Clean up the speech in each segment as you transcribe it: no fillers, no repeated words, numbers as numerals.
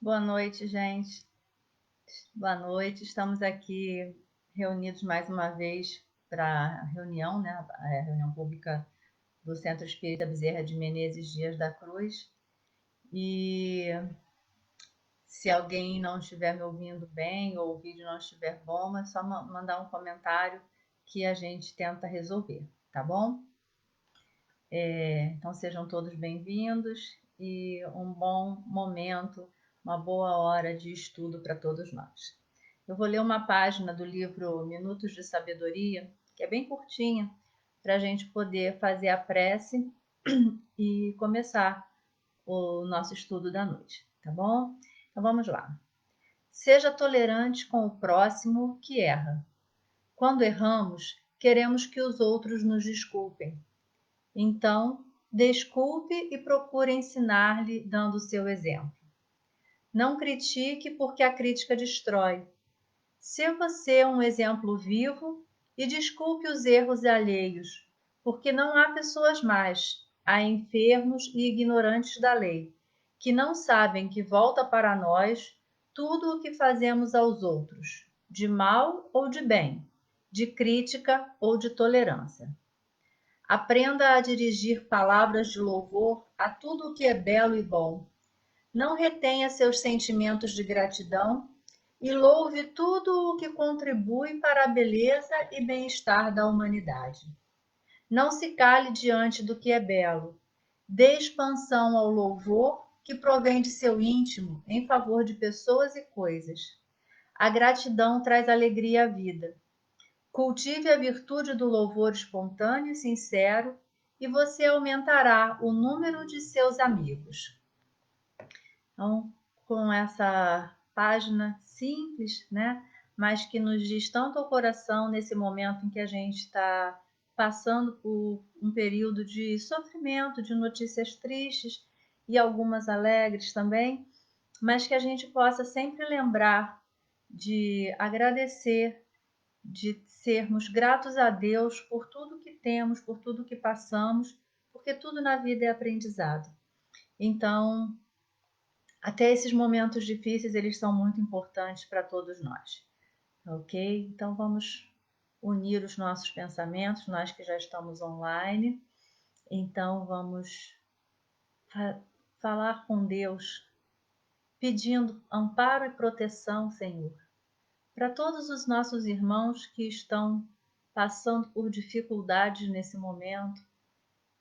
Boa noite, gente. Boa noite. Estamos aqui reunidos mais uma vez para a reunião, né? A reunião pública do Centro Espírita Bezerra de Menezes Dias da Cruz. E se alguém não estiver me ouvindo bem ou o vídeo não estiver bom, é só mandar um comentário que a gente tenta resolver, tá bom? Então sejam todos bem-vindos e um bom momento, uma boa hora de estudo para todos nós. Eu vou ler uma página do livro Minutos de Sabedoria, que é bem curtinha, para a gente poder fazer a prece e começar o nosso estudo da noite, tá bom? Então vamos lá. Seja tolerante com o próximo que erra. Quando erramos, queremos que os outros nos desculpem. Então, desculpe e procure ensinar-lhe dando o seu exemplo. Não critique porque a crítica destrói. Se você é um exemplo vivo e desculpe os erros alheios, porque não há pessoas más, há enfermos e ignorantes da lei, que não sabem que volta para nós tudo o que fazemos aos outros, de mal ou de bem, de crítica ou de tolerância. Aprenda a dirigir palavras de louvor a tudo o que é belo e bom. Não retenha seus sentimentos de gratidão e louve tudo o que contribui para a beleza e bem-estar da humanidade. Não se cale diante do que é belo. Dê expansão ao louvor que provém de seu íntimo em favor de pessoas e coisas. A gratidão traz alegria à vida. Cultive a virtude do louvor espontâneo e sincero e você aumentará o número de seus amigos. Então, com essa página simples, né, mas que nos diz tanto ao coração nesse momento em que a gente está passando por um período de sofrimento, de notícias tristes e algumas alegres também, mas que a gente possa sempre lembrar de agradecer, de sermos gratos a Deus por tudo que temos, por tudo que passamos, porque tudo na vida é aprendizado. Então, até esses momentos difíceis, eles são muito importantes para todos nós, ok? Então, vamos unir os nossos pensamentos, nós que já estamos online. Então, vamos falar com Deus, pedindo amparo e proteção, Senhor, para todos os nossos irmãos que estão passando por dificuldades nesse momento,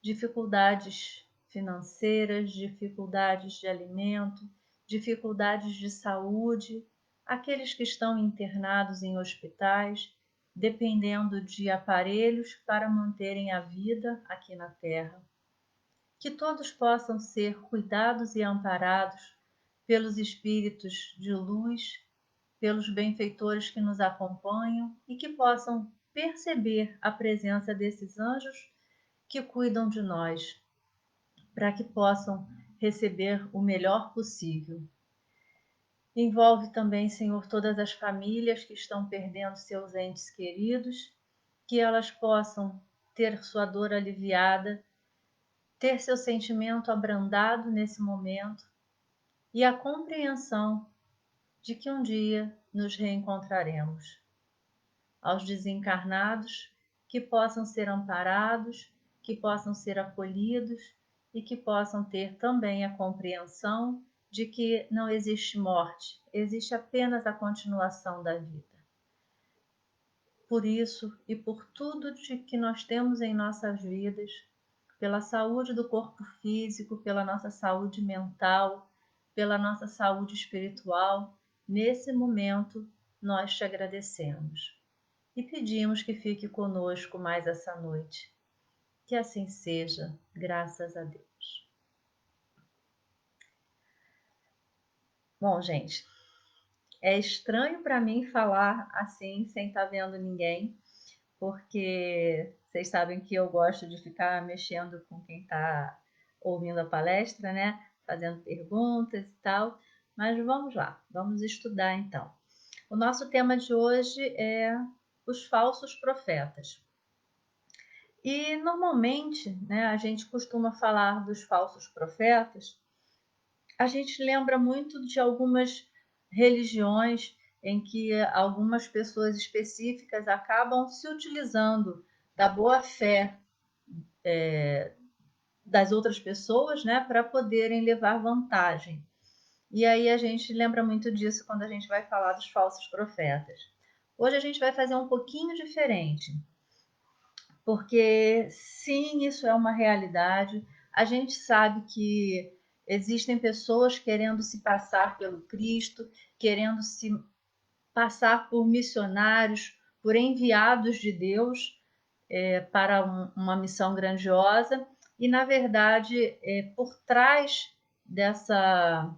dificuldades financeiras, dificuldades de alimento, dificuldades de saúde, aqueles que estão internados em hospitais, dependendo de aparelhos para manterem a vida aqui na Terra. Que todos possam ser cuidados e amparados pelos espíritos de luz, pelos benfeitores que nos acompanham e que possam perceber a presença desses anjos que cuidam de nós, para que possam receber o melhor possível. Envolve também, Senhor, todas as famílias que estão perdendo seus entes queridos, que elas possam ter sua dor aliviada, ter seu sentimento abrandado nesse momento e a compreensão de que um dia nos reencontraremos. Aos desencarnados, que possam ser amparados, que possam ser acolhidos e que possam ter também a compreensão de que não existe morte, existe apenas a continuação da vida. Por isso e por tudo de que nós temos em nossas vidas, pela saúde do corpo físico, pela nossa saúde mental, pela nossa saúde espiritual, nesse momento nós te agradecemos e pedimos que fique conosco mais essa noite. Que assim seja, graças a Deus. Bom, gente, é estranho para mim falar assim, sem estar vendo ninguém, porque vocês sabem que eu gosto de ficar mexendo com quem está ouvindo a palestra, né? Fazendo perguntas e tal. Mas vamos lá, vamos estudar então. O nosso tema de hoje é os falsos profetas. E normalmente, né, a gente costuma falar dos falsos profetas a gente lembra muito de algumas religiões em que algumas pessoas específicas acabam se utilizando da boa fé das outras pessoas, né, para poderem levar vantagem. E aí a gente lembra muito disso quando a gente vai falar dos falsos profetas. Hoje a gente vai fazer um pouquinho diferente, porque sim, isso é uma realidade. A gente sabe que existem pessoas querendo se passar pelo Cristo, querendo se passar por missionários, por enviados de Deus para uma missão grandiosa. E, na verdade, por trás dessa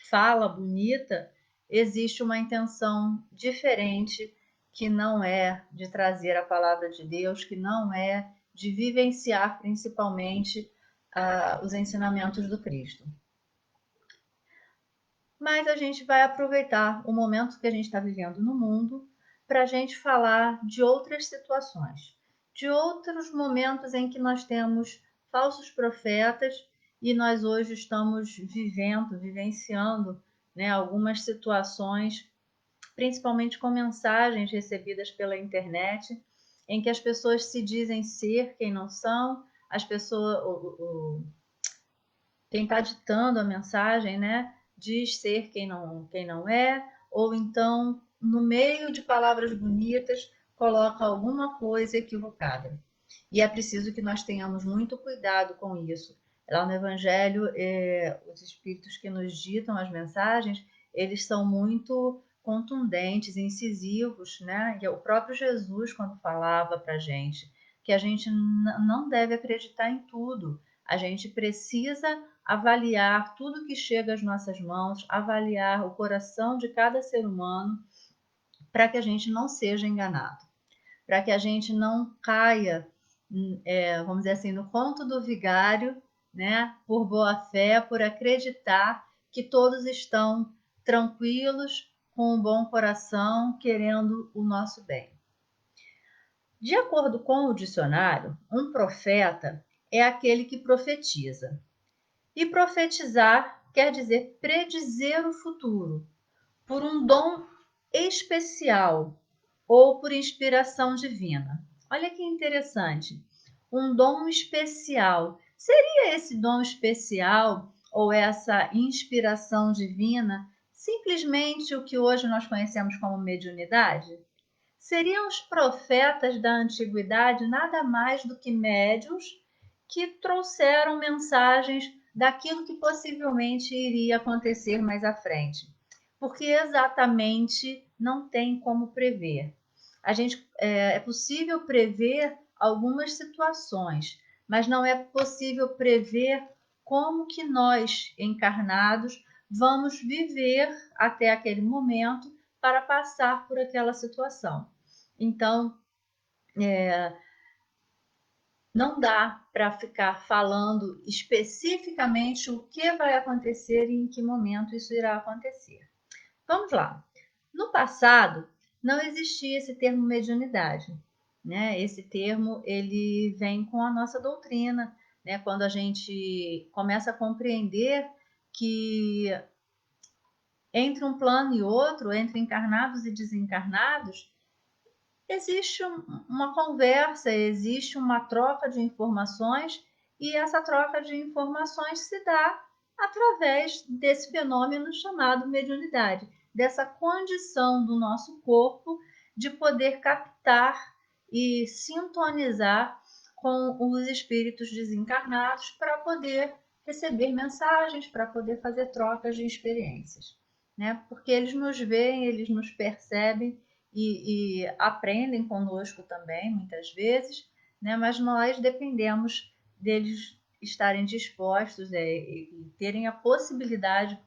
fala bonita, existe uma intenção diferente, que não é de trazer a palavra de Deus, que não é de vivenciar principalmente os ensinamentos do Cristo. Mas a gente vai aproveitar o momento que a gente está vivendo no mundo para a gente falar de outras situações, de outros momentos em que nós temos falsos profetas e nós hoje estamos vivenciando, né, algumas situações, principalmente com mensagens recebidas pela internet, em que as pessoas se dizem ser quem não são, as pessoas, quem está ditando a mensagem, né, diz ser quem não é, ou então, no meio de palavras bonitas, coloca alguma coisa equivocada. E é preciso que nós tenhamos muito cuidado com isso. Lá no Evangelho, os espíritos que nos ditam as mensagens, eles são muito contundentes, incisivos, né? E o próprio Jesus, quando falava para a gente que a gente não deve acreditar em tudo, a gente precisa avaliar tudo que chega às nossas mãos, avaliar o coração de cada ser humano, para que a gente não seja enganado, para que a gente não caia, vamos dizer assim, no conto do vigário, né, por boa fé, por acreditar que todos estão tranquilos, com um bom coração, querendo o nosso bem. De acordo com o dicionário, um profeta é aquele que profetiza. E profetizar quer dizer predizer o futuro, por um dom especial ou por inspiração divina. Olha que interessante. Um dom especial. Seria esse dom especial ou essa inspiração divina simplesmente o que hoje nós conhecemos como mediunidade? Seriam os profetas da antiguidade nada mais do que médiuns que trouxeram mensagens daquilo que possivelmente iria acontecer mais à frente, porque exatamente não tem como prever. É possível prever algumas situações, mas não é possível prever como que nós, encarnados, vamos viver até aquele momento para passar por aquela situação. Então, não dá para ficar falando especificamente o que vai acontecer e em que momento isso irá acontecer. Vamos lá. No passado, não existia esse termo mediunidade, né? Esse termo ele vem com a nossa doutrina, né? Quando a gente começa a compreender que entre um plano e outro, entre encarnados e desencarnados, existe uma conversa, existe uma troca de informações e essa troca de informações se dá através desse fenômeno chamado mediunidade, dessa condição do nosso corpo de poder captar e sintonizar com os espíritos desencarnados para poder receber mensagens, para poder fazer trocas de experiências, né? Porque eles nos veem, eles nos percebem e aprendem conosco também, muitas vezes, né? Mas nós dependemos deles estarem dispostos e terem a possibilidade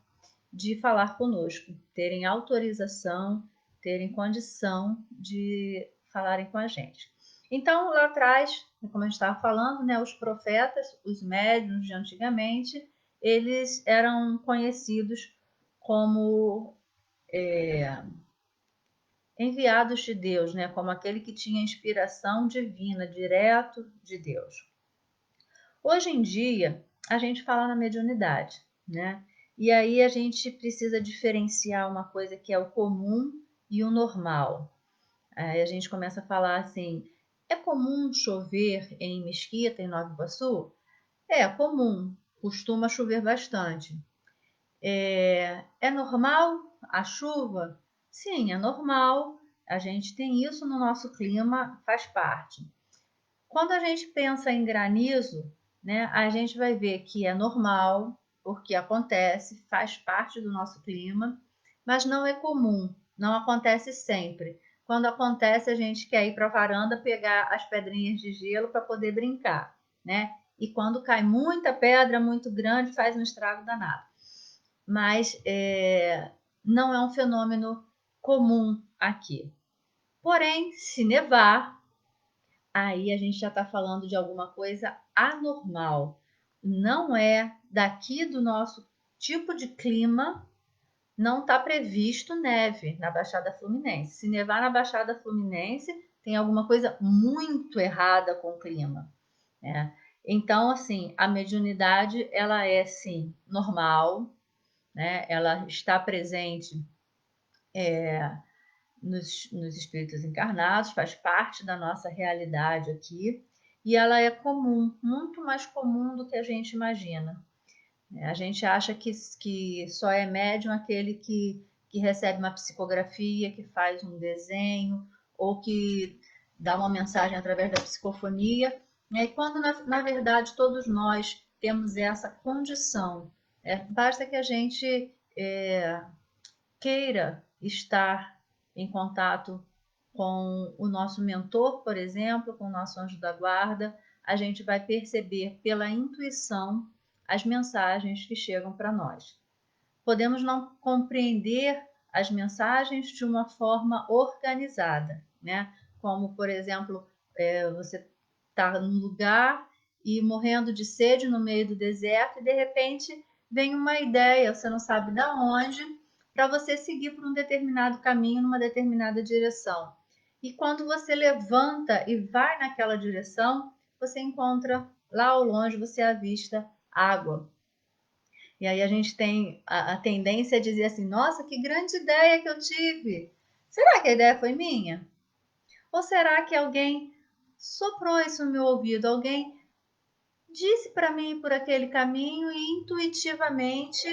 de falar conosco, terem autorização, terem condição de falarem com a gente. Então, lá atrás, como a gente estava falando, né, os profetas, os médiuns de antigamente, eles eram conhecidos como enviados de Deus, né, como aquele que tinha inspiração divina, direto de Deus. Hoje em dia, a gente fala na mediunidade, né? E aí a gente precisa diferenciar uma coisa que é o comum e o normal. Aí a gente começa a falar assim, é comum chover em Mesquita, em Nova Iguaçu? É comum, costuma chover bastante. É normal a chuva? Sim, é normal. A gente tem isso no nosso clima, faz parte. Quando a gente pensa em granizo, né, a gente vai ver que é normal, porque acontece, faz parte do nosso clima, mas não é comum, não acontece sempre. Quando acontece, a gente quer ir para a varanda pegar as pedrinhas de gelo para poder brincar, né? E quando cai muita pedra muito grande, faz um estrago danado. Mas não é um fenômeno comum aqui. Porém, se nevar, aí a gente já está falando de alguma coisa anormal. Não é daqui do nosso tipo de clima, não está previsto neve na Baixada Fluminense. Se nevar na Baixada Fluminense, tem alguma coisa muito errada com o clima, né? Então, assim, a mediunidade, ela é, sim, normal, né? Ela está presente nos espíritos encarnados, faz parte da nossa realidade aqui, e ela é comum, muito mais comum do que a gente imagina. A gente acha que só é médium aquele que recebe uma psicografia, que faz um desenho, ou que dá uma mensagem através da psicofonia, né? E quando, na verdade, todos nós temos essa condição. Basta que a gente queira estar em contato com o nosso mentor, por exemplo, com o nosso anjo da guarda, a gente vai perceber pela intuição as mensagens que chegam para nós. Podemos não compreender as mensagens de uma forma organizada, né? Como, por exemplo, você está num lugar e morrendo de sede no meio do deserto e de repente vem uma ideia, você não sabe de onde, para você seguir por um determinado caminho, numa determinada direção. E quando você levanta e vai naquela direção, você encontra lá ao longe, você avista água. E aí a gente tem a tendência a dizer assim: nossa, que grande ideia que eu tive! Será que a ideia foi minha? Ou será que alguém soprou isso no meu ouvido? Alguém disse para mim ir por aquele caminho e intuitivamente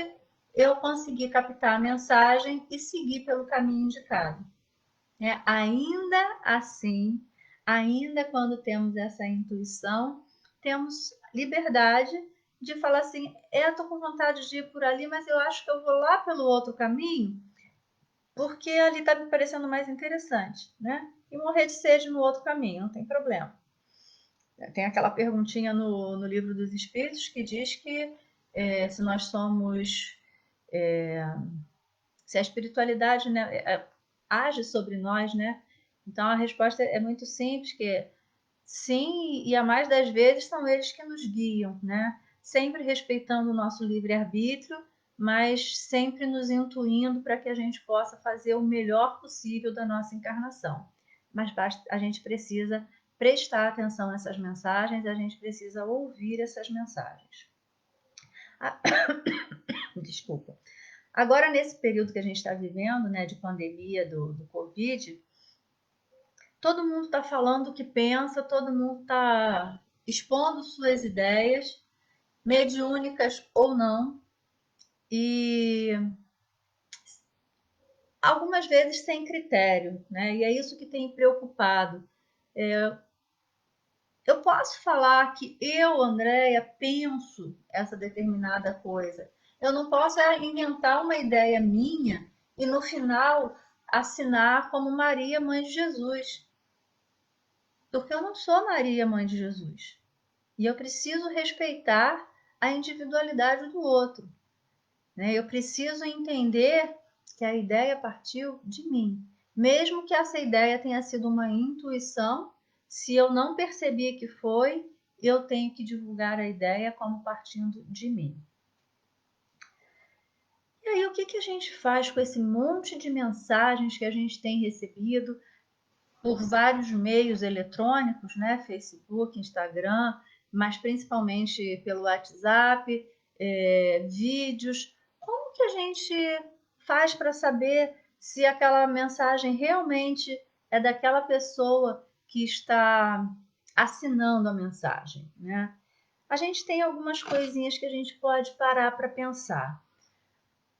eu consegui captar a mensagem e seguir pelo caminho indicado. Ainda assim, ainda quando temos essa intuição, temos liberdade de falar assim: eu estou com vontade de ir por ali, mas eu acho que eu vou lá pelo outro caminho, porque ali está me parecendo mais interessante, né? E morrer de sede no outro caminho, não tem problema. Tem aquela perguntinha no livro dos Espíritos que diz que se nós somos. Se a espiritualidade, né, age sobre nós, né? Então a resposta é muito simples, que sim, e a mais das vezes são eles que nos guiam, né? Sempre respeitando o nosso livre-arbítrio, mas sempre nos intuindo para que a gente possa fazer o melhor possível da nossa encarnação. Mas a gente precisa prestar atenção nessas mensagens, a gente precisa ouvir essas mensagens. Desculpa. Agora, nesse período que a gente está vivendo, né, de pandemia do Covid, todo mundo está falando o que pensa, todo mundo está expondo suas ideias, mediúnicas ou não, e algumas vezes sem critério, né? E é isso que tem preocupado. Eu posso falar que eu, Andréia, penso essa determinada coisa. Eu não posso inventar uma ideia minha e no final assinar como Maria, mãe de Jesus. Porque eu não sou Maria, mãe de Jesus. E eu preciso respeitar a individualidade do outro, né? Eu preciso entender que a ideia partiu de mim. Mesmo que essa ideia tenha sido uma intuição, se eu não percebi que foi, eu tenho que divulgar a ideia como partindo de mim. E aí, o que a gente faz com esse monte de mensagens que a gente tem recebido por vários meios eletrônicos, né? Facebook, Instagram, mas principalmente pelo WhatsApp, vídeos. Como que a gente faz para saber se aquela mensagem realmente é daquela pessoa que está assinando a mensagem, né? A gente tem algumas coisinhas que a gente pode parar para pensar.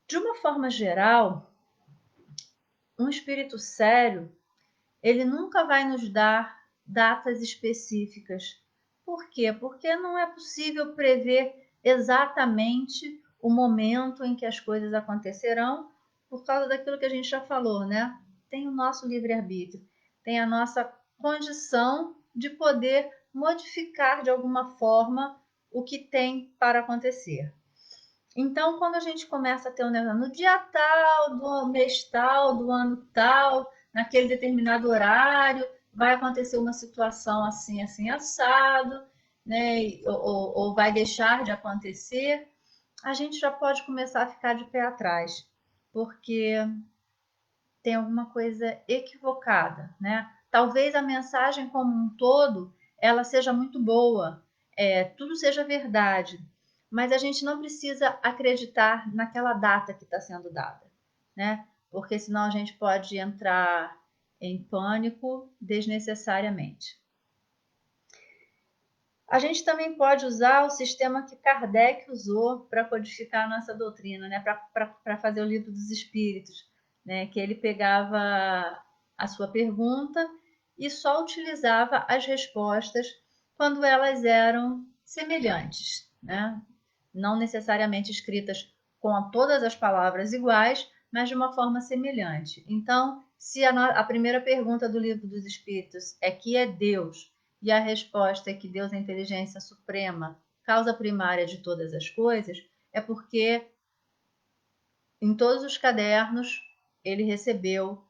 De uma forma geral, um espírito sério, ele nunca vai nos dar datas específicas. Por quê? Porque não é possível prever exatamente o momento em que as coisas acontecerão, por causa daquilo que a gente já falou, né? Tem o nosso livre-arbítrio, tem a nossa condição de poder modificar de alguma forma o que tem para acontecer. Então, quando a gente começa a ter um negócio no dia tal, do mês tal, do ano tal, naquele determinado horário, vai acontecer uma situação assim, assim, assado, né? Ou vai deixar de acontecer, a gente já pode começar a ficar de pé atrás, porque tem alguma coisa equivocada, né? Talvez a mensagem como um todo ela seja muito boa, tudo seja verdade, mas a gente não precisa acreditar naquela data que está sendo dada, né? Porque senão a gente pode entrar em pânico desnecessariamente. A gente também pode usar o sistema que Kardec usou para codificar a nossa doutrina, né? Para fazer o livro dos espíritos, né? Que ele pegava a sua pergunta e só utilizava as respostas quando elas eram semelhantes, né? Não necessariamente escritas com todas as palavras iguais, mas de uma forma semelhante. Então, se a primeira pergunta do livro dos espíritos é que é Deus, e a resposta é que Deus é a inteligência suprema, causa primária de todas as coisas, é porque em todos os cadernos ele recebeu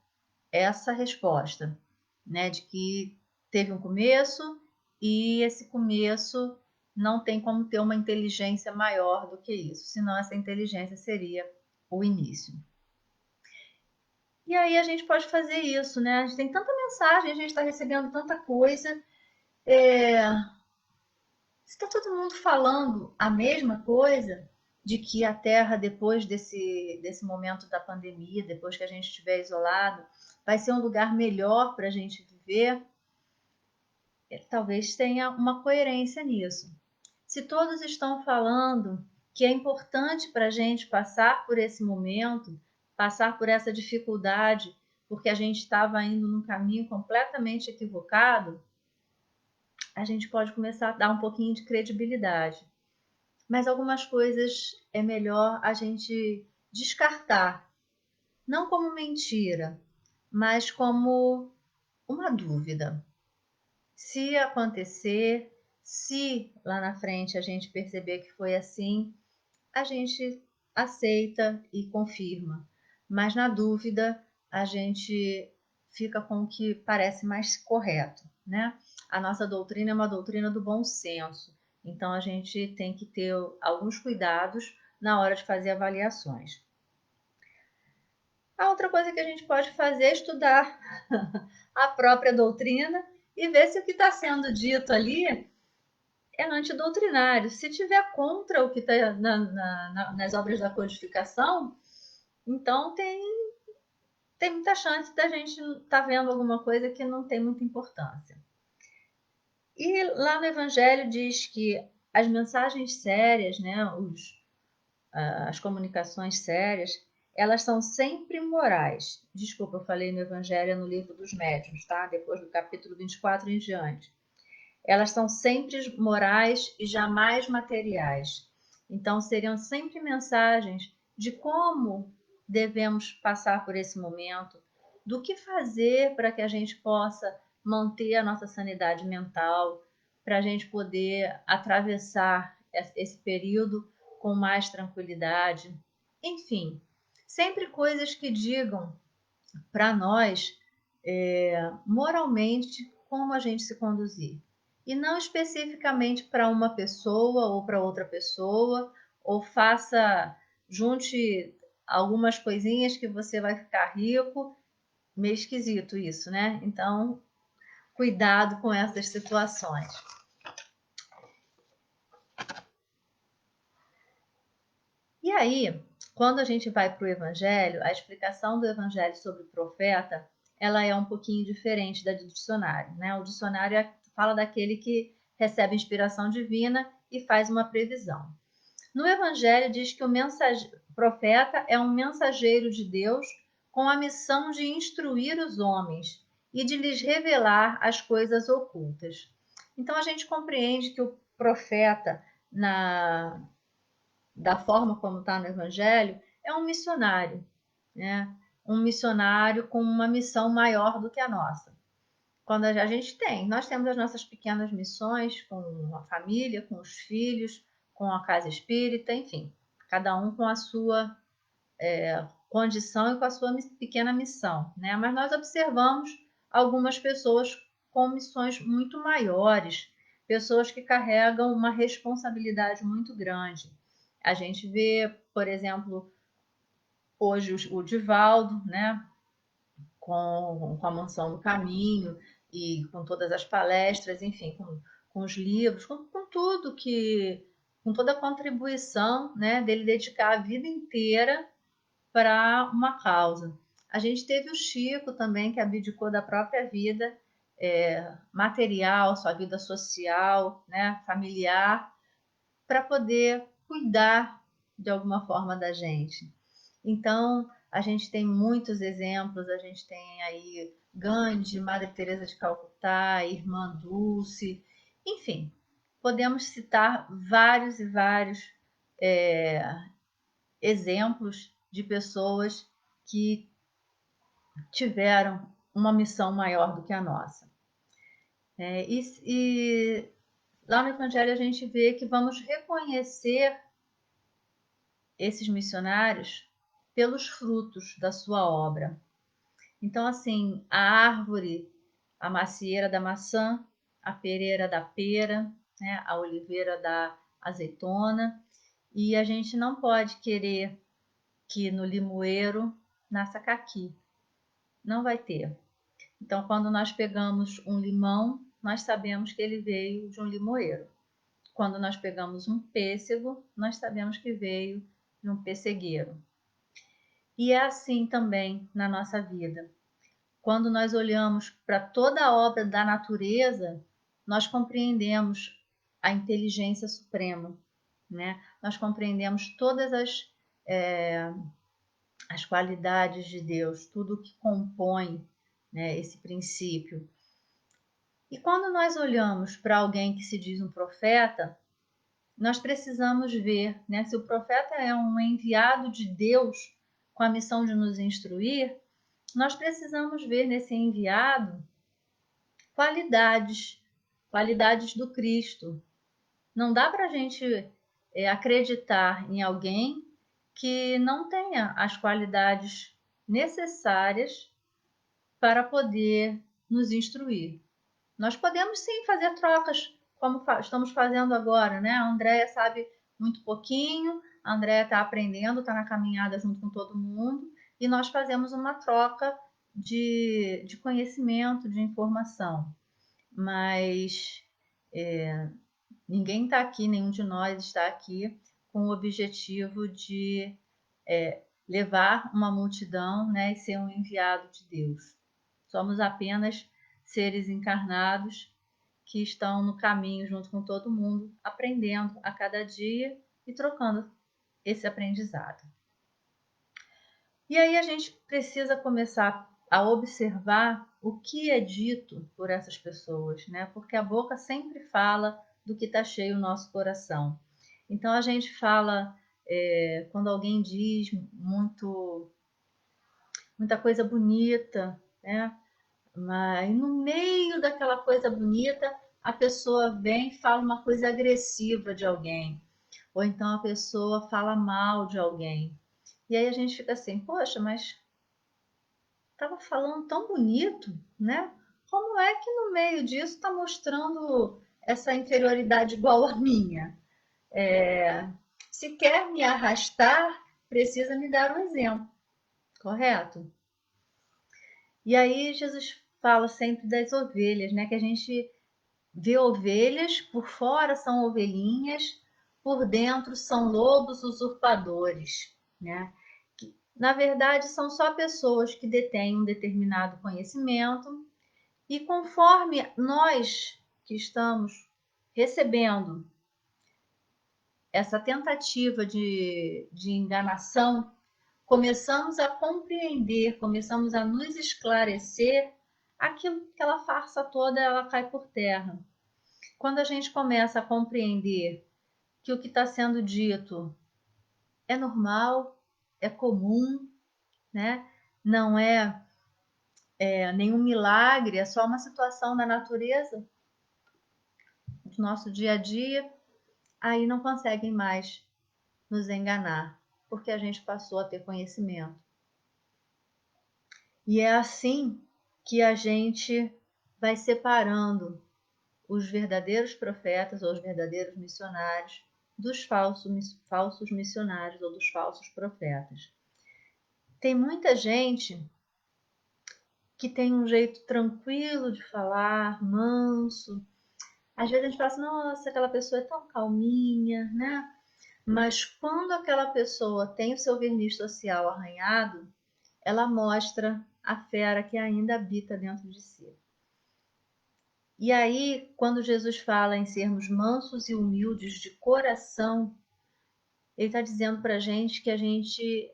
essa resposta, né, de que teve um começo e esse começo não tem como ter uma inteligência maior do que isso, senão essa inteligência seria o início. E aí a gente pode fazer isso, né? A gente tem tanta mensagem, a gente está recebendo tanta coisa. Está todo mundo falando a mesma coisa de que a Terra, depois desse momento da pandemia, depois que a gente estiver isolado, vai ser um lugar melhor para a gente viver. Talvez tenha uma coerência nisso. Se todos estão falando que é importante para a gente passar por esse momento, passar por essa dificuldade, porque a gente estava indo num caminho completamente equivocado, a gente pode começar a dar um pouquinho de credibilidade. Mas algumas coisas é melhor a gente descartar, não como mentira, mas como uma dúvida. Se acontecer, se lá na frente a gente perceber que foi assim, a gente aceita e confirma. Mas na dúvida, a gente fica com o que parece mais correto, né? A nossa doutrina é uma doutrina do bom senso. Então a gente tem que ter alguns cuidados na hora de fazer avaliações. A outra coisa que a gente pode fazer é estudar a própria doutrina e ver se o que está sendo dito ali é antidoutrinário. Se tiver contra o que está nas obras da codificação, então tem muita chance da gente estar vendo alguma coisa que não tem muita importância. E lá no Evangelho diz que as mensagens sérias, né, as comunicações sérias, elas são sempre morais. Desculpa, eu falei no Evangelho, no livro dos médiuns, tá? Depois do capítulo 24 em diante. Elas são sempre morais e jamais materiais. Então, seriam sempre mensagens de como devemos passar por esse momento, do que fazer para que a gente possa manter a nossa sanidade mental, para a gente poder atravessar esse período com mais tranquilidade. Enfim, sempre coisas que digam para nós, moralmente, como a gente se conduzir. E não especificamente para uma pessoa ou para outra pessoa, ou junte algumas coisinhas que você vai ficar rico. Meio esquisito isso, né? Então, cuidado com essas situações. E aí, quando a gente vai para o Evangelho, a explicação do Evangelho sobre o profeta, ela é um pouquinho diferente da do dicionário, né? O dicionário fala daquele que recebe inspiração divina e faz uma previsão. No Evangelho diz que o profeta é um mensageiro de Deus com a missão de instruir os homens e de lhes revelar as coisas ocultas. Então a gente compreende que o profeta, da forma como está no Evangelho, é um missionário, né? Um missionário com uma missão maior do que a nossa. Quando nós temos as nossas pequenas missões com a família, com os filhos, com a casa espírita, enfim, cada um com a sua condição e com a sua pequena missão, né? Mas nós observamos algumas pessoas com missões muito maiores, pessoas que carregam uma responsabilidade muito grande. A gente vê, por exemplo, hoje o Divaldo, né? Com a Mansão do Caminho e com todas as palestras, enfim, com os livros, com tudo com toda a contribuição, né, dele dedicar a vida inteira para uma causa. A gente teve o Chico também, que abdicou da própria vida material, sua vida social, né, familiar, para poder cuidar de alguma forma da gente. Então, a gente tem muitos exemplos, a gente tem aí Gandhi, Madre Teresa de Calcutá, Irmã Dulce, enfim, podemos citar vários e vários exemplos de pessoas que tiveram uma missão maior do que a nossa. E lá no Evangelho a gente vê que vamos reconhecer esses missionários pelos frutos da sua obra. Então, assim, a árvore, a macieira da maçã, a pereira da pera, né, a oliveira da azeitona, e a gente não pode querer que no limoeiro nasça caqui. Não vai ter. Então, quando nós pegamos um limão, nós sabemos que ele veio de um limoeiro. Quando nós pegamos um pêssego, nós sabemos que veio de um pessegueiro. E é assim também na nossa vida. Quando nós olhamos para toda a obra da natureza, nós compreendemos a inteligência suprema, né? Nós compreendemos todas as qualidades de Deus, tudo que compõe, né, esse princípio. E quando nós olhamos para alguém que se diz um profeta, nós precisamos ver, né, se o profeta é um enviado de Deus com a missão de nos instruir, nós precisamos ver nesse enviado qualidades, qualidades do Cristo. Não dá para a gente acreditar em alguém que não tenha as qualidades necessárias para poder nos instruir. Nós podemos sim fazer trocas, como estamos fazendo agora, né? A Andréia sabe muito pouquinho, a Andréia está aprendendo, está na caminhada junto com todo mundo, e nós fazemos uma troca de conhecimento, de informação. Mas ninguém está aqui, nenhum de nós está aqui com o objetivo de levar uma multidão, né, e ser um enviado de Deus. Somos apenas seres encarnados que estão no caminho junto com todo mundo, aprendendo a cada dia e trocando esse aprendizado. E aí a gente precisa começar a observar o que é dito por essas pessoas, né? Porque a boca sempre fala do que está cheio o nosso coração. Então a gente fala, quando alguém diz muita coisa bonita, né? Mas no meio daquela coisa bonita, a pessoa vem e fala uma coisa agressiva de alguém. Ou então a pessoa fala mal de alguém. E aí a gente fica assim, poxa, mas estava falando tão bonito, né? Como é que no meio disso está mostrando essa inferioridade igual a minha? Se quer me arrastar, precisa me dar um exemplo, correto? E aí Jesus fala sempre das ovelhas, né? Que a gente vê ovelhas, por fora são ovelhinhas, por dentro são lobos usurpadores, né? Que, na verdade, são só pessoas que detêm um determinado conhecimento e conforme nós que estamos recebendo essa tentativa de enganação, começamos a compreender, começamos a nos esclarecer, aquela farsa toda ela cai por terra. Quando a gente começa a compreender que o que está sendo dito é normal, é comum, né? Não é nenhum milagre, é só uma situação da natureza do nosso dia a dia, aí não conseguem mais nos enganar, porque a gente passou a ter conhecimento. E é assim que a gente vai separando os verdadeiros profetas ou os verdadeiros missionários dos falsos missionários ou dos falsos profetas. Tem muita gente que tem um jeito tranquilo de falar, manso. Às vezes a gente fala assim, nossa, aquela pessoa é tão calminha, né? Mas quando aquela pessoa tem o seu verniz social arranhado, ela mostra a fera que ainda habita dentro de si. E aí, quando Jesus fala em sermos mansos e humildes de coração, ele está dizendo para a gente que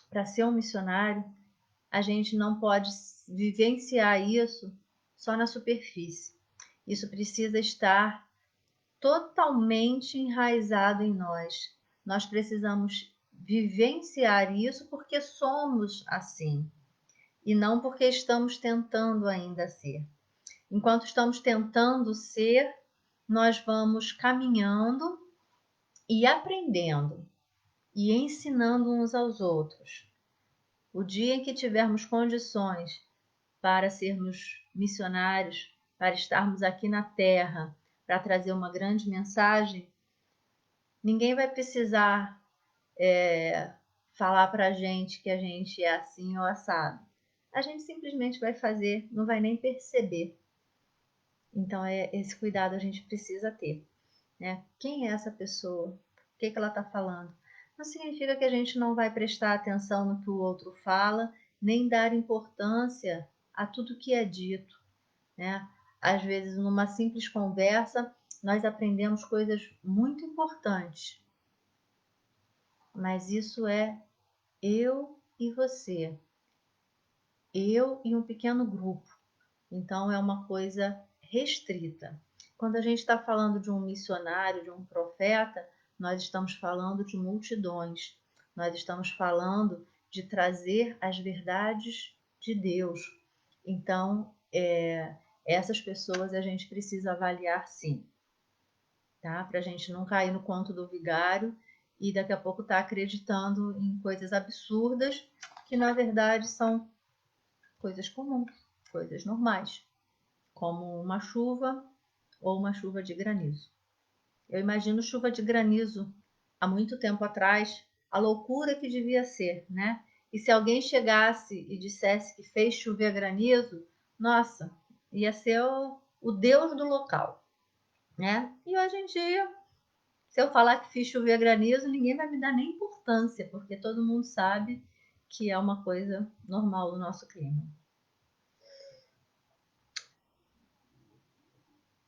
para ser um missionário, a gente não pode vivenciar isso só na superfície. Isso precisa estar totalmente enraizado em nós. Nós precisamos vivenciar isso porque somos assim e não porque estamos tentando ainda ser. Enquanto estamos tentando ser, nós vamos caminhando e aprendendo e ensinando uns aos outros. O dia em que tivermos condições para sermos missionários, para estarmos aqui na Terra, para trazer uma grande mensagem, ninguém vai precisar falar para a gente que a gente é assim ou assado. A gente simplesmente vai fazer, não vai nem perceber. Então, esse cuidado a gente precisa ter, né? Quem é essa pessoa? O que ela está falando? Não significa que a gente não vai prestar atenção no que o outro fala, nem dar importância a tudo que é dito, né? Às vezes, numa simples conversa, nós aprendemos coisas muito importantes, mas isso é eu e você, eu e um pequeno grupo. Então, é uma coisa restrita. Quando a gente está falando de um missionário, de um profeta, nós estamos falando de multidões, nós estamos falando de trazer as verdades de Deus. Então, essas pessoas a gente precisa avaliar sim, tá? Para a gente não cair no conto do vigário e daqui a pouco estar acreditando em coisas absurdas que na verdade são coisas comuns, coisas normais, como uma chuva ou uma chuva de granizo. Eu imagino chuva de granizo há muito tempo atrás, a loucura que devia ser, né? E se alguém chegasse e dissesse que fez chover granizo, nossa, ia ser o deus do local, né? E hoje em dia, se eu falar que fiz chover granizo, ninguém vai me dar nem importância, porque todo mundo sabe que é uma coisa normal do nosso clima.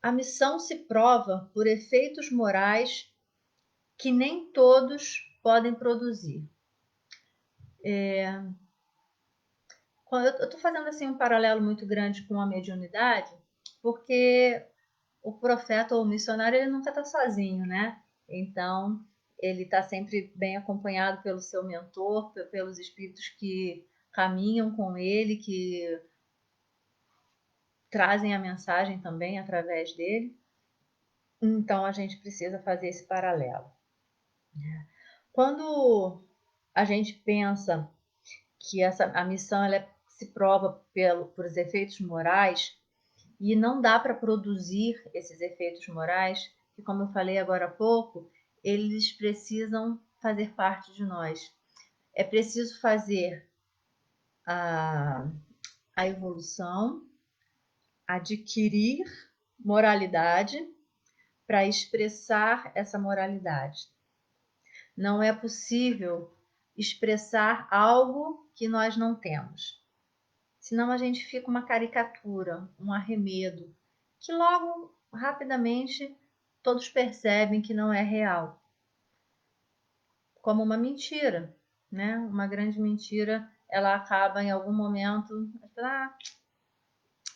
A missão se prova por efeitos morais que nem todos podem produzir. Eu estou fazendo assim um paralelo muito grande com a mediunidade, porque o profeta ou o missionário ele nunca está sozinho, né? Então ele está sempre bem acompanhado pelo seu mentor, pelos espíritos que caminham com ele, que trazem a mensagem também através dele. Então a gente precisa fazer esse paralelo. Quando a gente pensa que a missão se prova por efeitos morais e não dá para produzir esses efeitos morais, que como eu falei agora há pouco, eles precisam fazer parte de nós. É preciso fazer a evolução, adquirir moralidade para expressar essa moralidade. Não é possível expressar algo que nós não temos. Senão a gente fica uma caricatura, um arremedo, que logo, rapidamente, todos percebem que não é real. Como uma mentira, né? Uma grande mentira, ela acaba em algum momento,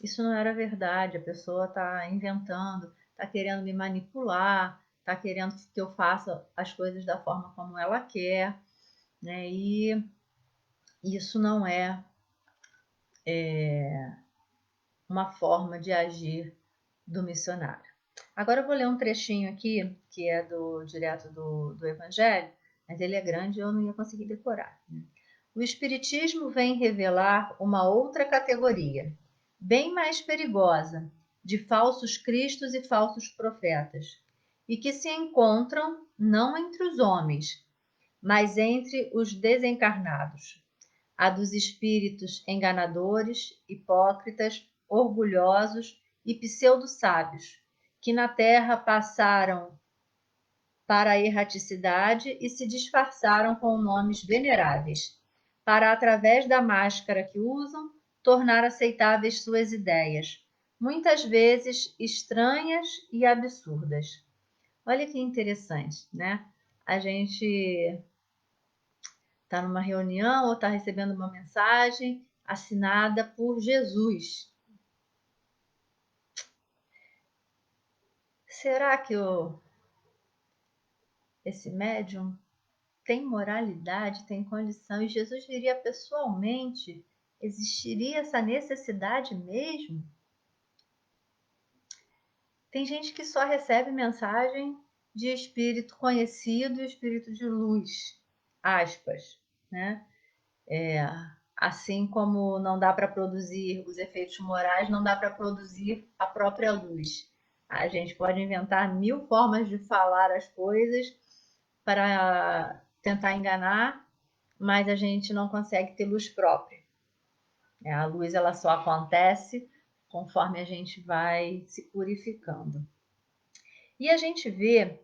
isso não era verdade, a pessoa está inventando, está querendo me manipular, está querendo que eu faça as coisas da forma como ela quer, né? E isso não é uma forma de agir do missionário. Agora eu vou ler um trechinho aqui, que é direto do Evangelho, mas ele é grande e eu não ia conseguir decorar. Né? O Espiritismo vem revelar uma outra categoria, bem mais perigosa, de falsos cristos e falsos profetas, e que se encontram não entre os homens, mas entre os desencarnados, a dos espíritos enganadores, hipócritas, orgulhosos e pseudo-sábios, que na terra passaram para a erraticidade e se disfarçaram com nomes veneráveis, para, através da máscara que usam, tornar aceitáveis suas ideias, muitas vezes estranhas e absurdas. Olha que interessante, né? A gente está numa reunião ou está recebendo uma mensagem assinada por Jesus. Será que esse médium tem moralidade, tem condição? E Jesus viria pessoalmente? Existiria essa necessidade mesmo? Tem gente que só recebe mensagem de espírito conhecido e espírito de luz, aspas, né? Assim como não dá para produzir os efeitos morais, não dá para produzir a própria luz. A gente pode inventar mil formas de falar as coisas para tentar enganar, mas a gente não consegue ter luz própria. A luz ela só acontece conforme a gente vai se purificando. E a gente vê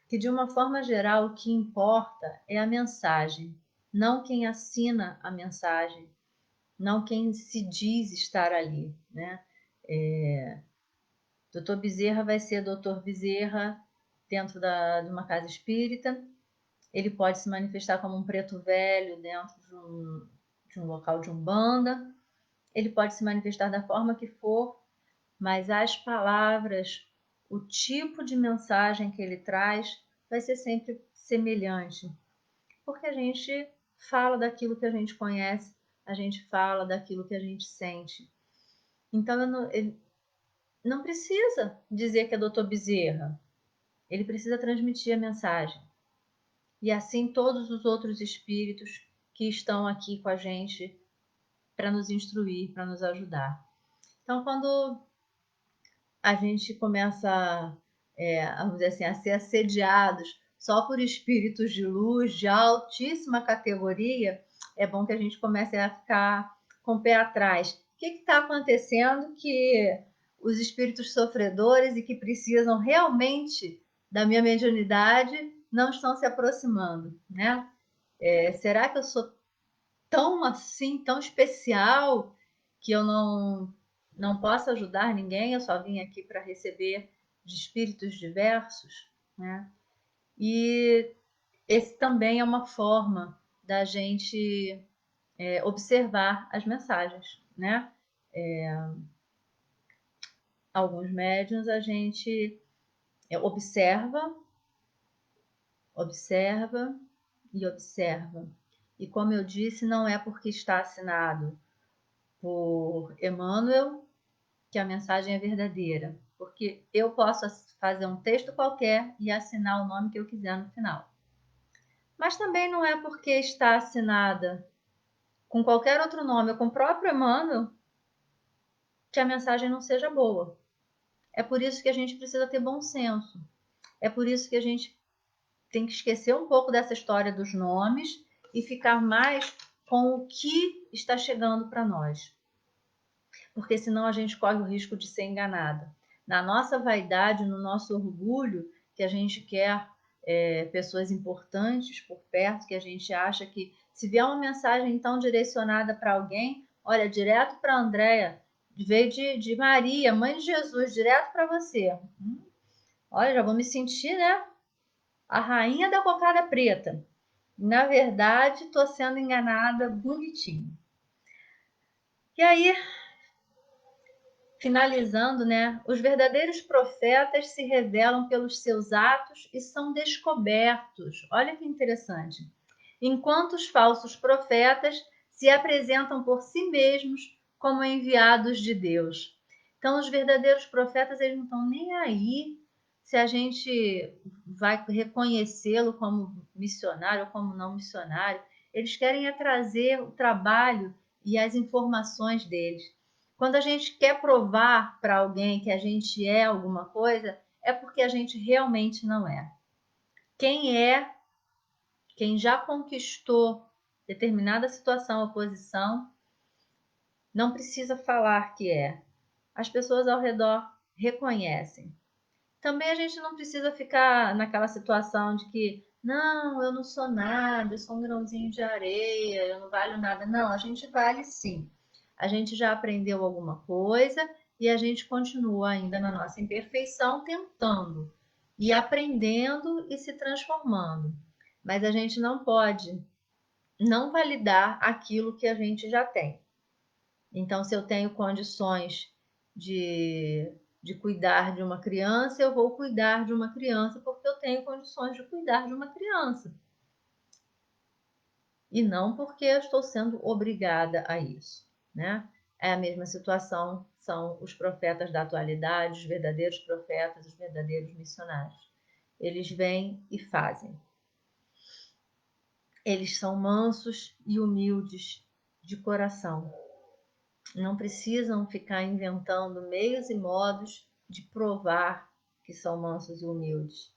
que, de uma forma geral, o que importa é a mensagem, não quem assina a mensagem, não quem se diz estar ali, né? Doutor Bezerra vai ser Doutor Bezerra dentro de uma casa espírita, ele pode se manifestar como um preto velho dentro de um local de umbanda, ele pode se manifestar da forma que for, mas as palavras, o tipo de mensagem que ele traz vai ser sempre semelhante, porque a gente fala daquilo que a gente conhece, a gente fala daquilo que a gente sente. Então, ele não precisa dizer que é Dr. Bezerra, ele precisa transmitir a mensagem. E assim todos os outros espíritos que estão aqui com a gente para nos instruir, para nos ajudar. Então, quando a gente começa, vamos dizer assim, a ser assediados só por espíritos de luz de altíssima categoria, é bom que a gente comece a ficar com o pé atrás. O que está acontecendo que os espíritos sofredores e que precisam realmente da minha mediunidade não estão se aproximando, né? Será que eu sou tão assim, tão especial, que eu não posso ajudar ninguém? Eu só vim aqui para receber de espíritos diversos, né? E esse também é uma forma da gente observar as mensagens, né? Alguns médiuns a gente observa, observa e observa. E como eu disse, não é porque está assinado por Emmanuel que a mensagem é verdadeira, porque eu posso fazer um texto qualquer e assinar o nome que eu quiser no final. Mas também não é porque está assinada com qualquer outro nome ou com o próprio Emmanuel que a mensagem não seja boa. É por isso que a gente precisa ter bom senso. É por isso que a gente tem que esquecer um pouco dessa história dos nomes e ficar mais com o que está chegando para nós. Porque senão a gente corre o risco de ser enganada. Na nossa vaidade, no nosso orgulho, que a gente quer pessoas importantes por perto, que a gente acha que se vier uma mensagem então direcionada para alguém, olha, direto para a Andréia, veio de Maria, mãe de Jesus, direto para você. Olha, já vou me sentir, né? A rainha da cocada preta. Na verdade, estou sendo enganada bonitinho. E aí, finalizando, né? Os verdadeiros profetas se revelam pelos seus atos e são descobertos. Olha que interessante. Enquanto os falsos profetas se apresentam por si mesmos como enviados de Deus. Então, os verdadeiros profetas, eles não estão nem aí se a gente vai reconhecê-lo como missionário ou como não missionário. Eles querem é trazer o trabalho e as informações deles. Quando a gente quer provar para alguém que a gente é alguma coisa, é porque a gente realmente não é. Quem já conquistou determinada situação ou posição, não precisa falar que é. As pessoas ao redor reconhecem. Também a gente não precisa ficar naquela situação de que, não, eu não sou nada, eu sou um grãozinho de areia, eu não valho nada. Não, a gente vale sim. A gente já aprendeu alguma coisa e a gente continua ainda na nossa imperfeição, tentando e aprendendo e se transformando. Mas a gente não pode não validar aquilo que a gente já tem. Então, se eu tenho condições de cuidar de uma criança, eu vou cuidar de uma criança porque eu tenho condições de cuidar de uma criança. E não porque eu estou sendo obrigada a isso, né? É a mesma situação, são os profetas da atualidade, os verdadeiros profetas, os verdadeiros missionários. Eles vêm e fazem. Eles são mansos e humildes de coração. Não precisam ficar inventando meios e modos de provar que são mansos e humildes.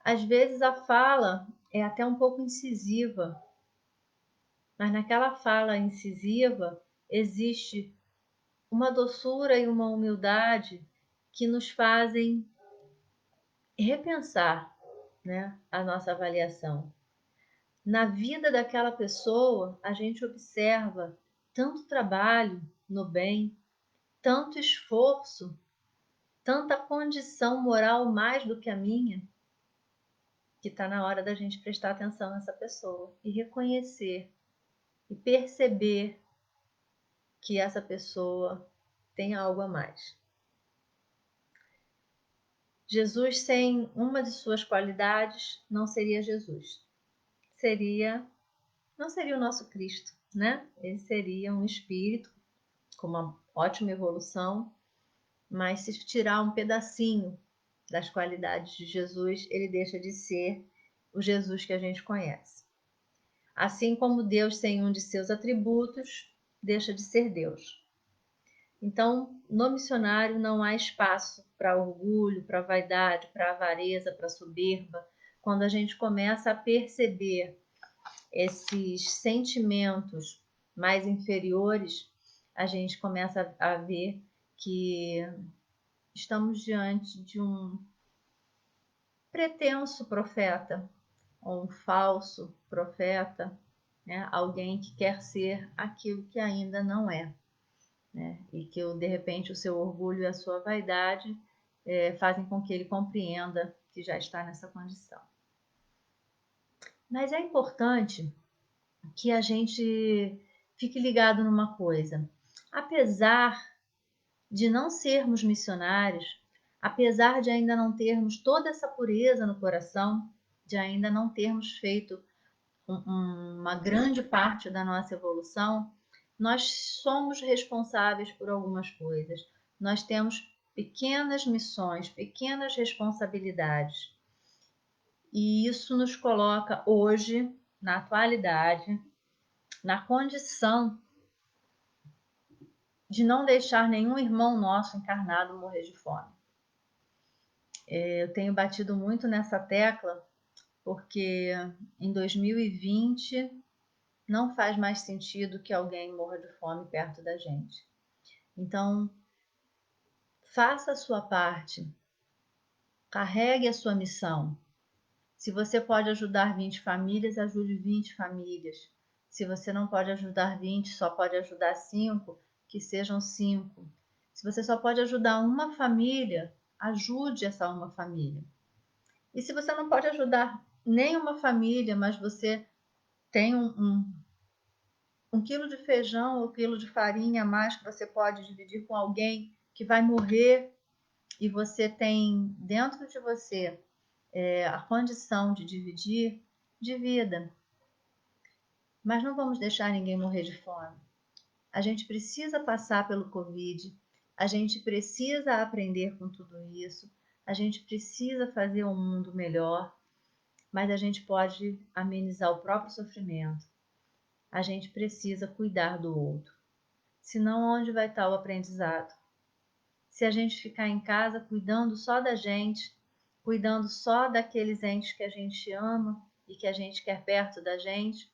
Às vezes a fala é até um pouco incisiva, mas naquela fala incisiva existe uma doçura e uma humildade que nos fazem repensar, né, a nossa avaliação. Na vida daquela pessoa, a gente observa tanto trabalho no bem, tanto esforço, tanta condição moral mais do que a minha, que está na hora da gente prestar atenção nessa pessoa e reconhecer e perceber que essa pessoa tem algo a mais. Jesus sem uma de suas qualidades não seria Jesus. Não seria o nosso Cristo, né? Ele seria um espírito com uma ótima evolução, mas se tirar um pedacinho das qualidades de Jesus, ele deixa de ser o Jesus que a gente conhece. Assim como Deus sem um de seus atributos, deixa de ser Deus. Então, no missionário não há espaço para orgulho, para vaidade, para avareza, para soberba. Quando a gente começa a perceber esses sentimentos mais inferiores, a gente começa a ver que estamos diante de um pretenso profeta, ou um falso profeta, né? Alguém que quer ser aquilo que ainda não é, né? E que de repente o seu orgulho e a sua vaidade fazem com que ele compreenda que já está nessa condição. Mas é importante que a gente fique ligado numa coisa. Apesar de não sermos missionários, apesar de ainda não termos toda essa pureza no coração, de ainda não termos feito uma grande parte da nossa evolução, nós somos responsáveis por algumas coisas. Nós temos pequenas missões, pequenas responsabilidades. E isso nos coloca hoje, na atualidade, na condição de não deixar nenhum irmão nosso encarnado morrer de fome. Eu tenho batido muito nessa tecla porque em 2020 não faz mais sentido que alguém morra de fome perto da gente. Então, faça a sua parte, carregue a sua missão. Se você pode ajudar 20 famílias, ajude 20 famílias. Se você não pode ajudar 20, só pode ajudar 5, que sejam 5. Se você só pode ajudar uma família, ajude essa uma família. E se você não pode ajudar nenhuma família, mas você tem um quilo de feijão ou um quilo de farinha a mais que você pode dividir com alguém que vai morrer e você tem dentro de você a condição de dividir, divida. Mas não vamos deixar ninguém morrer de fome. A gente precisa passar pelo Covid, a gente precisa aprender com tudo isso, a gente precisa fazer um mundo melhor, mas a gente pode amenizar o próprio sofrimento. A gente precisa cuidar do outro. Senão, onde vai estar o aprendizado? Se a gente ficar em casa cuidando só da gente, cuidando só daqueles entes que a gente ama e que a gente quer perto da gente,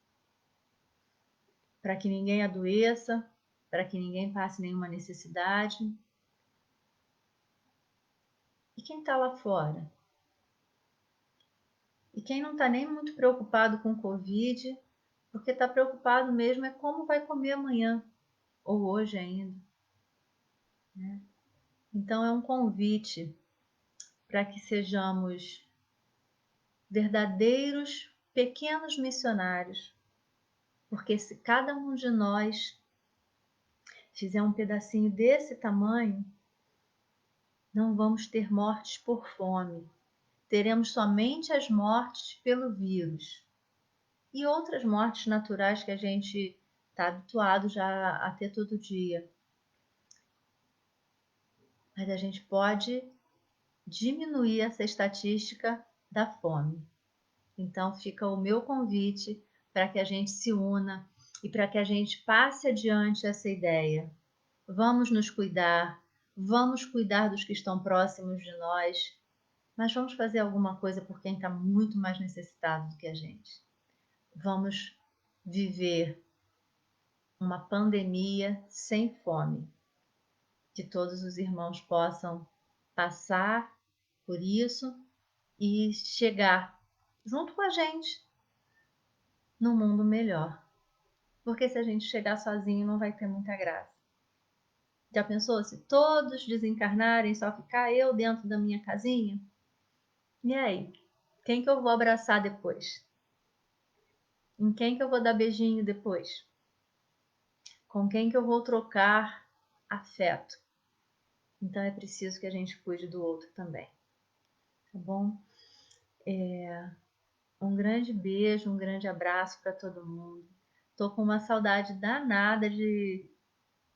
para que ninguém adoeça, para que ninguém passe nenhuma necessidade. E quem está lá fora? E quem não está nem muito preocupado com o Covid, porque está preocupado mesmo é como vai comer amanhã, ou hoje ainda. Né? Então é um convite para que sejamos verdadeiros pequenos missionários, porque se cada um de nós fizer um pedacinho desse tamanho, não vamos ter mortes por fome, teremos somente as mortes pelo vírus e outras mortes naturais que a gente está habituado já a ter todo dia. Mas a gente pode diminuir essa estatística da fome. Então fica o meu convite para que a gente se una e para que a gente passe adiante essa ideia. Vamos nos cuidar, vamos cuidar dos que estão próximos de nós, mas vamos fazer alguma coisa por quem está muito mais necessitado do que a gente. Vamos viver uma pandemia sem fome, que todos os irmãos possam passar por isso e chegar junto com a gente num mundo melhor. Porque se a gente chegar sozinho não vai ter muita graça. Já pensou se todos desencarnarem, só ficar eu dentro da minha casinha? E aí? Quem que eu vou abraçar depois? Em quem que eu vou dar beijinho depois? Com quem que eu vou trocar afeto? Então é preciso que a gente cuide do outro também. Tá bom? Um grande beijo, um grande abraço para todo mundo. Tô com uma saudade danada de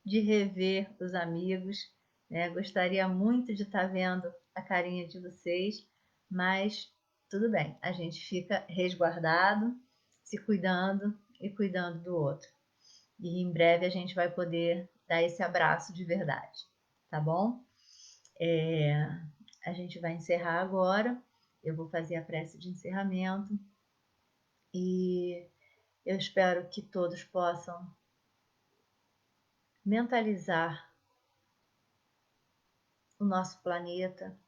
rever os amigos, né? Gostaria muito de estar vendo a carinha de vocês, mas tudo bem, a gente fica resguardado, se cuidando e cuidando do outro. E em breve a gente vai poder dar esse abraço de verdade, tá bom? A gente vai encerrar agora, eu vou fazer a prece de encerramento e eu espero que todos possam mentalizar o nosso planeta,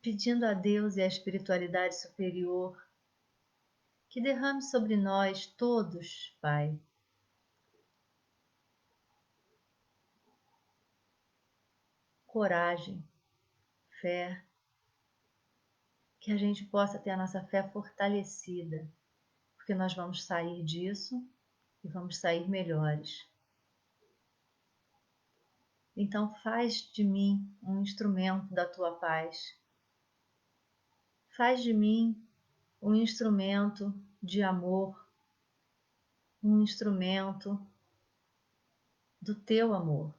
pedindo a Deus e à espiritualidade superior que derrame sobre nós todos, Pai, coragem, fé, que a gente possa ter a nossa fé fortalecida, porque nós vamos sair disso e vamos sair melhores. Então faz de mim um instrumento da tua paz. Faz de mim um instrumento de amor, um instrumento do teu amor,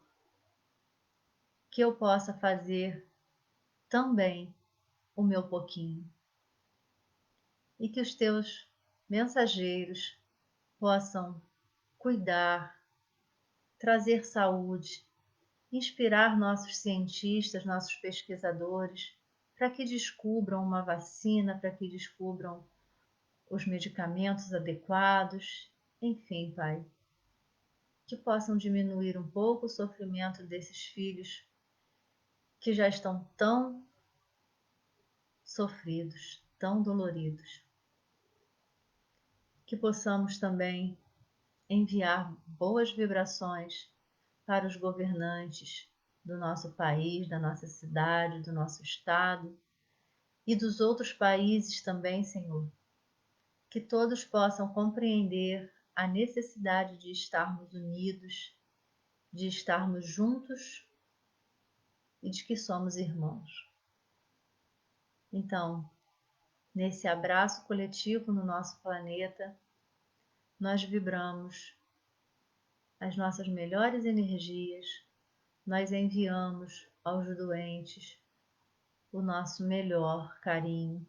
que eu possa fazer também o meu pouquinho e que os teus mensageiros possam cuidar, trazer saúde, inspirar nossos cientistas, nossos pesquisadores, para que descubram uma vacina, para que descubram os medicamentos adequados, enfim, Pai, que possam diminuir um pouco o sofrimento desses filhos que já estão tão sofridos, tão doloridos. Que possamos também enviar boas vibrações para os governantes do nosso país, da nossa cidade, do nosso estado e dos outros países também, Senhor. Que todos possam compreender a necessidade de estarmos unidos, de estarmos juntos e de que somos irmãos. Então, nesse abraço coletivo no nosso planeta, nós vibramos as nossas melhores energias, nós enviamos aos doentes o nosso melhor carinho,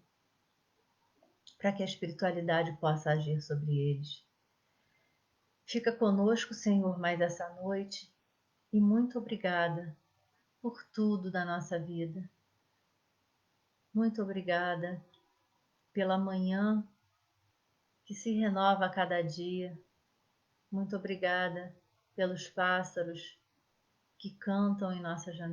para que a espiritualidade possa agir sobre eles. Fica conosco, Senhor, mais essa noite e muito obrigada por tudo da nossa vida. Muito obrigada pela manhã que se renova a cada dia. Muito obrigada pelos pássaros que cantam em nossa janela.